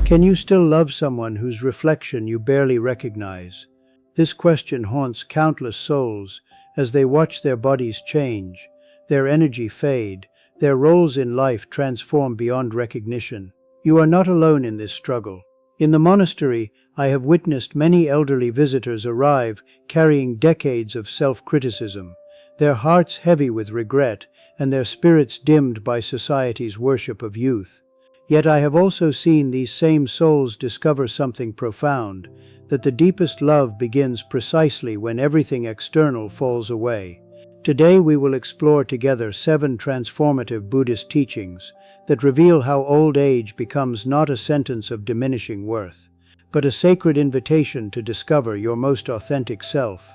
Can you still love someone whose reflection you barely recognize? This question haunts countless souls as they watch their bodies change, their energy fade, their roles in life transform beyond recognition. You are not alone in this struggle. In the monastery, I have witnessed many elderly visitors arrive carrying decades of self-criticism, their hearts heavy with regret and their spirits dimmed by society's worship of youth. Yet I have also seen these same souls discover something profound, that the deepest love begins precisely when everything external falls away. Today we will explore together 7 transformative Buddhist teachings that reveal how old age becomes not a sentence of diminishing worth, but a sacred invitation to discover your most authentic self.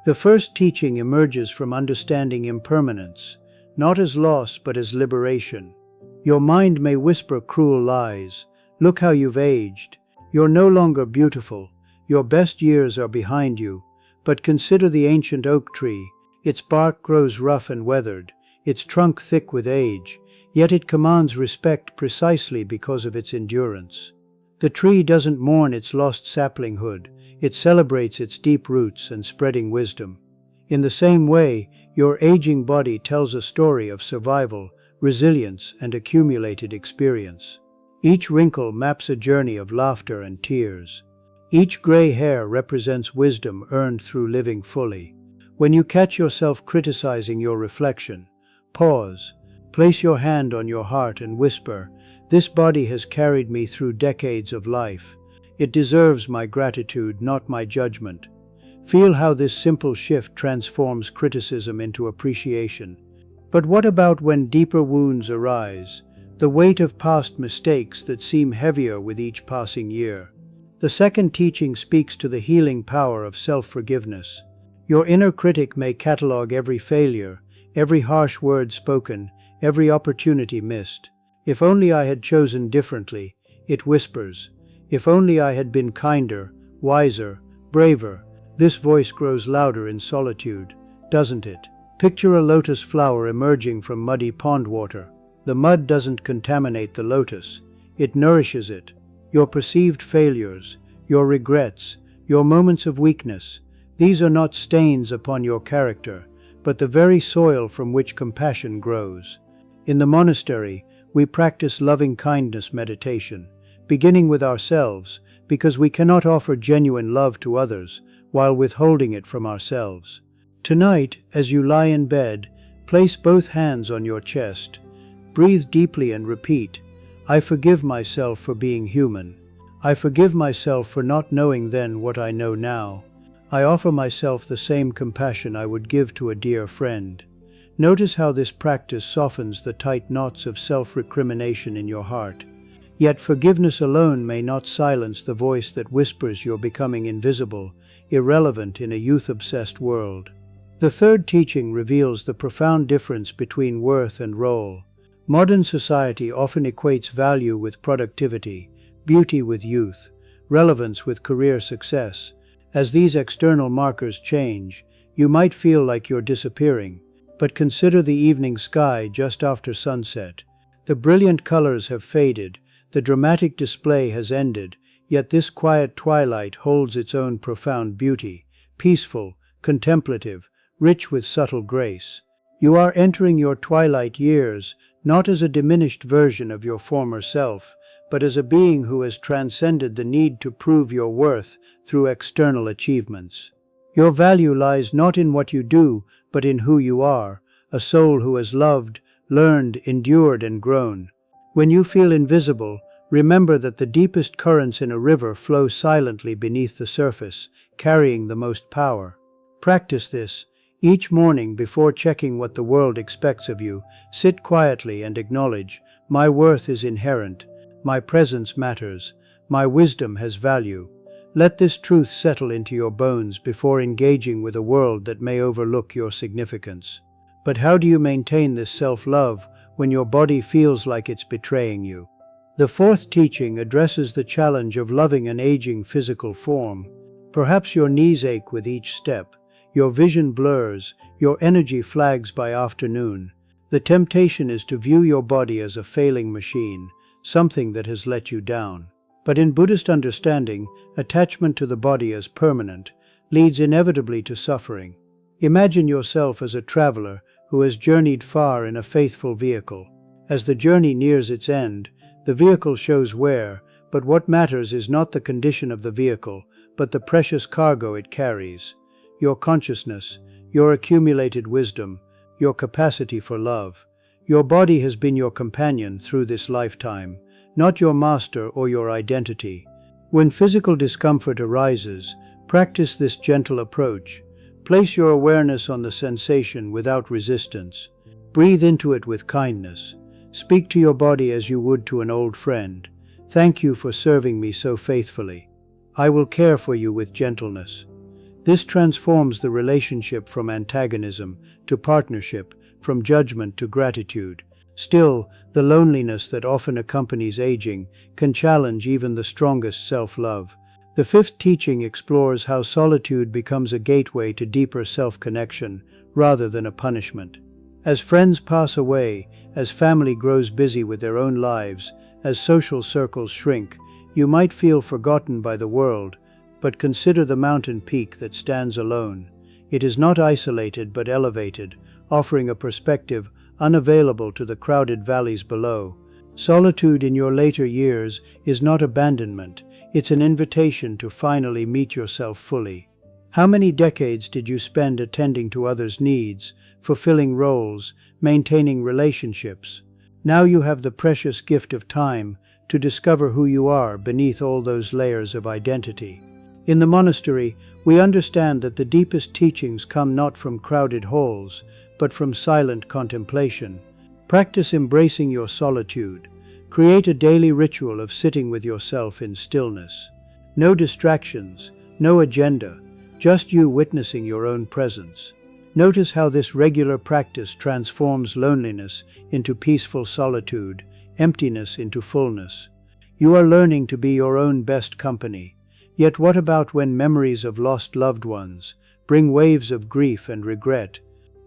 The first teaching emerges from understanding impermanence, not as loss but as liberation. Your mind may whisper cruel lies. Look how you've aged. You're no longer beautiful. Your best years are behind you. But consider the ancient oak tree. Its bark grows rough and weathered, its trunk thick with age, yet it commands respect precisely because of its endurance. The tree doesn't mourn its lost saplinghood, it celebrates its deep roots and spreading wisdom. In the same way, your aging body tells a story of survival, resilience, and accumulated experience. Each wrinkle maps a journey of laughter and tears. Each gray hair represents wisdom earned through living fully. When you catch yourself criticizing your reflection, pause, place your hand on your heart and whisper, "This body has carried me through decades of life. It deserves my gratitude, not my judgment." Feel how this simple shift transforms criticism into appreciation. But what about when deeper wounds arise, the weight of past mistakes that seem heavier with each passing year? The second teaching speaks to the healing power of self-forgiveness. Your inner critic may catalog every failure, every harsh word spoken, every opportunity missed. "If only I had chosen differently," it whispers. "If only I had been kinder, wiser, braver." This voice grows louder in solitude, doesn't it? Picture a lotus flower emerging from muddy pond water. The mud doesn't contaminate the lotus, it nourishes it. Your perceived failures, your regrets, your moments of weakness, these are not stains upon your character, but the very soil from which compassion grows. In the monastery, we practice loving-kindness meditation, beginning with ourselves, because we cannot offer genuine love to others while withholding it from ourselves. Tonight, as you lie in bed, place both hands on your chest. Breathe deeply and repeat, "I forgive myself for being human. I forgive myself for not knowing then what I know now. I offer myself the same compassion I would give to a dear friend." Notice how this practice softens the tight knots of self-recrimination in your heart. Yet forgiveness alone may not silence the voice that whispers you're becoming invisible, irrelevant in a youth-obsessed world. The third teaching reveals the profound difference between worth and role. Modern society often equates value with productivity, beauty with youth, relevance with career success. As these external markers change, you might feel like you're disappearing. But consider the evening sky just after sunset. The brilliant colors have faded, the dramatic display has ended, yet this quiet twilight holds its own profound beauty, peaceful, contemplative, rich with subtle grace. You are entering your twilight years, not as a diminished version of your former self, but as a being who has transcended the need to prove your worth through external achievements. Your value lies not in what you do, but in who you are, a soul who has loved, learned, endured, and grown. When you feel invisible, remember that the deepest currents in a river flow silently beneath the surface, carrying the most power. Practice this. Each morning before checking what the world expects of you, sit quietly and acknowledge, "My worth is inherent, my presence matters, my wisdom has value." Let this truth settle into your bones before engaging with a world that may overlook your significance. But how do you maintain this self-love when your body feels like it's betraying you? The fourth teaching addresses the challenge of loving an aging physical form. Perhaps your knees ache with each step, your vision blurs, your energy flags by afternoon. The temptation is to view your body as a failing machine, something that has let you down. But in Buddhist understanding, attachment to the body as permanent leads inevitably to suffering. Imagine yourself as a traveler who has journeyed far in a faithful vehicle. As the journey nears its end, the vehicle shows wear, but what matters is not the condition of the vehicle, but the precious cargo it carries. Your consciousness, your accumulated wisdom, your capacity for love. Your body has been your companion through this lifetime, not your master or your identity. When physical discomfort arises, practice this gentle approach. Place your awareness on the sensation without resistance. Breathe into it with kindness. Speak to your body as you would to an old friend. Thank you for serving me so faithfully. I will care for you with gentleness. This transforms the relationship from antagonism to partnership, from judgment to gratitude. Still, the loneliness that often accompanies aging can challenge even the strongest self-love. The fifth teaching explores how solitude becomes a gateway to deeper self-connection rather than a punishment. As friends pass away, as family grows busy with their own lives, as social circles shrink, you might feel forgotten by the world, but consider the mountain peak that stands alone. It is not isolated but elevated, offering a perspective unavailable to the crowded valleys below. Solitude in your later years is not abandonment, it's an invitation to finally meet yourself fully. How many decades did you spend attending to others' needs, fulfilling roles, maintaining relationships? Now you have the precious gift of time to discover who you are beneath all those layers of identity. In the monastery, we understand that the deepest teachings come not from crowded halls, but from silent contemplation. Practice embracing your solitude. Create a daily ritual of sitting with yourself in stillness. No distractions, no agenda, just you witnessing your own presence. Notice how this regular practice transforms loneliness into peaceful solitude, emptiness into fullness. You are learning to be your own best company. Yet what about when memories of lost loved ones bring waves of grief and regret?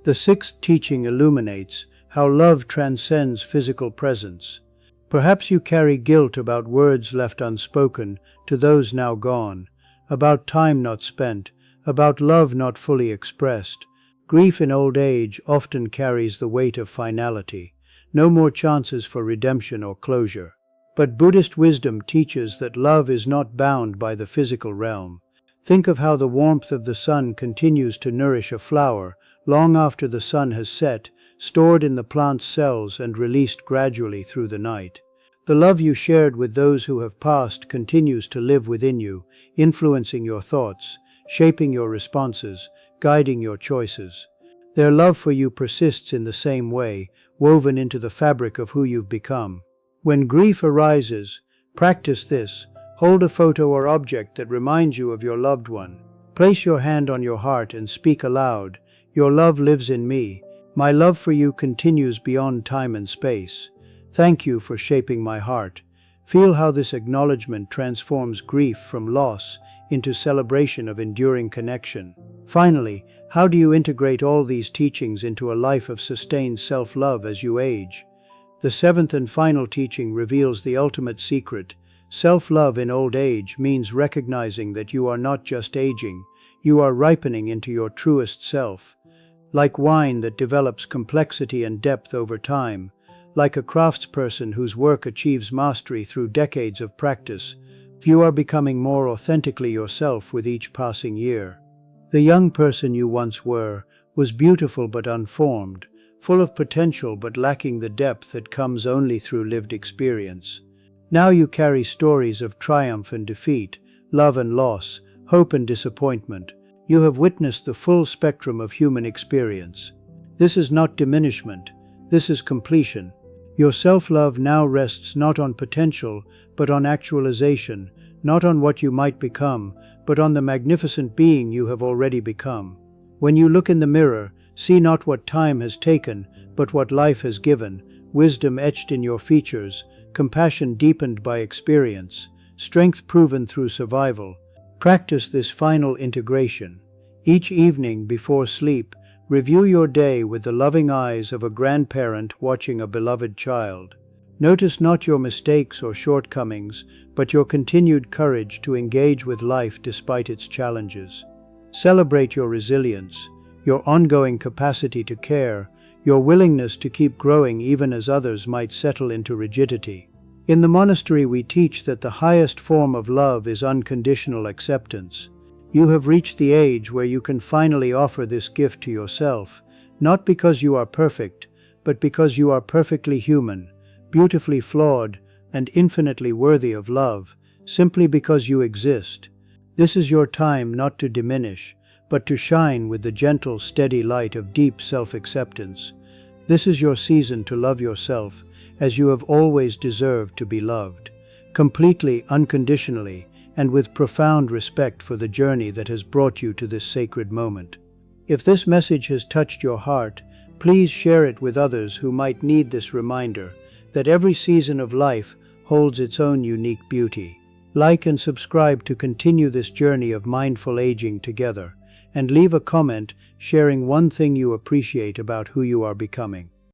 The sixth teaching illuminates how love transcends physical presence. Perhaps you carry guilt about words left unspoken to those now gone, about time not spent, about love not fully expressed. Grief in old age often carries the weight of finality, no more chances for redemption or closure. But Buddhist wisdom teaches that love is not bound by the physical realm. Think of how the warmth of the sun continues to nourish a flower long after the sun has set, stored in the plant's cells and released gradually through the night. The love you shared with those who have passed continues to live within you, influencing your thoughts, shaping your responses, guiding your choices. Their love for you persists in the same way, woven into the fabric of who you've become. When grief arises, practice this. Hold a photo or object that reminds you of your loved one. Place your hand on your heart and speak aloud. Your love lives in me. My love for you continues beyond time and space. Thank you for shaping my heart. Feel how this acknowledgement transforms grief from loss into celebration of enduring connection. Finally, how do you integrate all these teachings into a life of sustained self-love as you age? The seventh and final teaching reveals the ultimate secret. Self-love in old age means recognizing that you are not just aging, you are ripening into your truest self. Like wine that develops complexity and depth over time, like a craftsperson whose work achieves mastery through decades of practice, you are becoming more authentically yourself with each passing year. The young person you once were was beautiful but unformed, full of potential but lacking the depth that comes only through lived experience. Now you carry stories of triumph and defeat, love and loss, hope and disappointment. You have witnessed the full spectrum of human experience. This is not diminishment, this is completion. Your self-love now rests not on potential, but on actualization, not on what you might become, but on the magnificent being you have already become. When you look in the mirror, see not what time has taken, but what life has given, wisdom etched in your features, compassion deepened by experience, strength proven through survival. Practice this final integration. Each evening before sleep, review your day with the loving eyes of a grandparent watching a beloved child. Notice not your mistakes or shortcomings, but your continued courage to engage with life despite its challenges. Celebrate your resilience, your ongoing capacity to care, your willingness to keep growing even as others might settle into rigidity. In the monastery we teach that the highest form of love is unconditional acceptance. You have reached the age where you can finally offer this gift to yourself, not because you are perfect, but because you are perfectly human, beautifully flawed, and infinitely worthy of love, simply because you exist. This is your time not to diminish, but to shine with the gentle, steady light of deep self-acceptance. This is your season to love yourself as you have always deserved to be loved, completely, unconditionally, and with profound respect for the journey that has brought you to this sacred moment. If this message has touched your heart, please share it with others who might need this reminder that every season of life holds its own unique beauty. Like and subscribe to continue this journey of mindful aging together, and leave a comment sharing one thing you appreciate about who you are becoming.